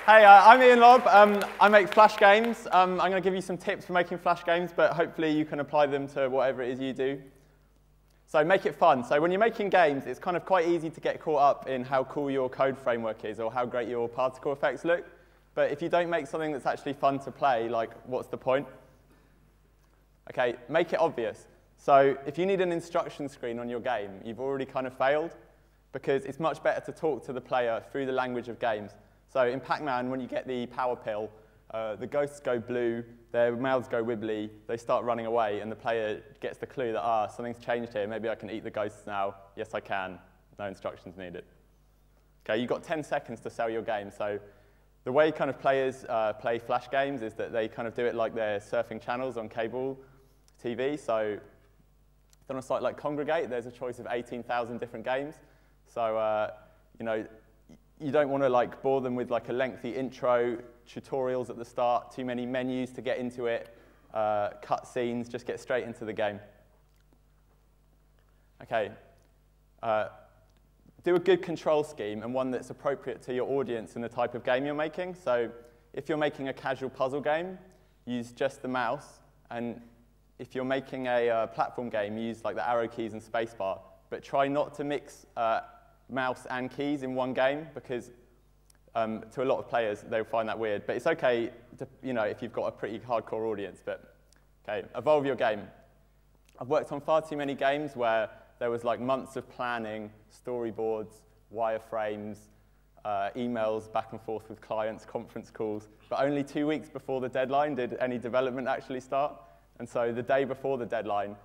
Hey, I'm Iain Lobb. I make Flash games. I'm going to give you some tips for making Flash games, but hopefully you can apply them to whatever it is you do. So make it fun. So when you're making games, it's kind of quite easy to get caught up in how cool your code framework is or how great your particle effects look. But if you don't make something that's actually fun to play, like, what's the point? Okay, make it obvious. So if you need an instruction screen on your game, you've already kind of failed, because it's much better to talk to the player through the language of games. So in Pac-Man, when you get the power pill, the ghosts go blue, their mouths go wibbly, they start running away, and the player gets the clue that, something's changed here, maybe I can eat the ghosts now. Yes, I can. No instructions needed. Okay, you've got 10 seconds to sell your game. So the way kind of players play Flash games is that they kind of do it like they're surfing channels on cable TV. So on a site like Congregate, there's a choice of 18,000 different games. So, you don't want to bore them with a lengthy intro, tutorials at the start, too many menus to get into it, cut scenes, just get straight into the game. Okay, do a good control scheme and one that's appropriate to your audience and the type of game you're making. So if you're making a casual puzzle game, use just the mouse, and if you're making a platform game, use the arrow keys and spacebar, but try not to mix mouse and keys in one game, because to a lot of players, they'll find that weird. But it's okay to, if you've got a pretty hardcore audience. But okay, evolve your game. I've worked on far too many games where there was months of planning, storyboards, wireframes, emails back and forth with clients, conference calls, but only 2 weeks before the deadline did any development actually start. And so the day before the deadline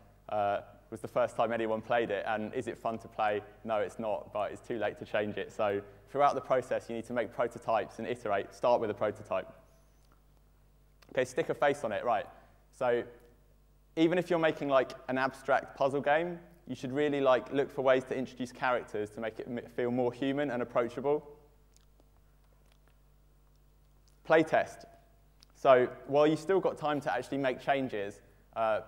was the first time anyone played it. And is it fun to play? No, it's not, but it's too late to change it. So throughout the process, you need to make prototypes and iterate. Start with a prototype. Okay, stick a face on it, right. So even if you're making an abstract puzzle game, you should really look for ways to introduce characters to make it feel more human and approachable. Playtest. So while you've still got time to actually make changes,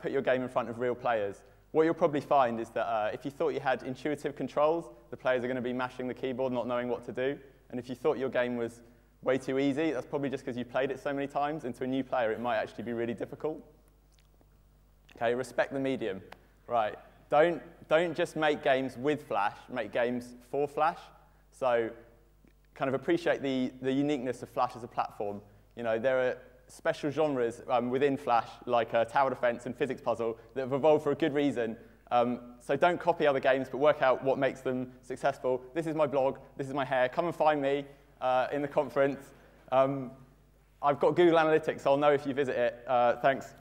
put your game in front of real players. What you'll probably find is that if you thought you had intuitive controls, the players are going to be mashing the keyboard, not knowing what to do. And if you thought your game was way too easy, that's probably just because you've played it so many times, and to a new player, it might actually be really difficult. Okay, respect the medium. Right, don't just make games with Flash, make games for Flash. So kind of appreciate the uniqueness of Flash as a platform. There are special genres within Flash, like tower defense and physics puzzle, that have evolved for a good reason. So don't copy other games, but work out what makes them successful. This is my blog. This is my hair. Come and find me in the conference. I've got Google Analytics, so I'll know if you visit it. Thanks.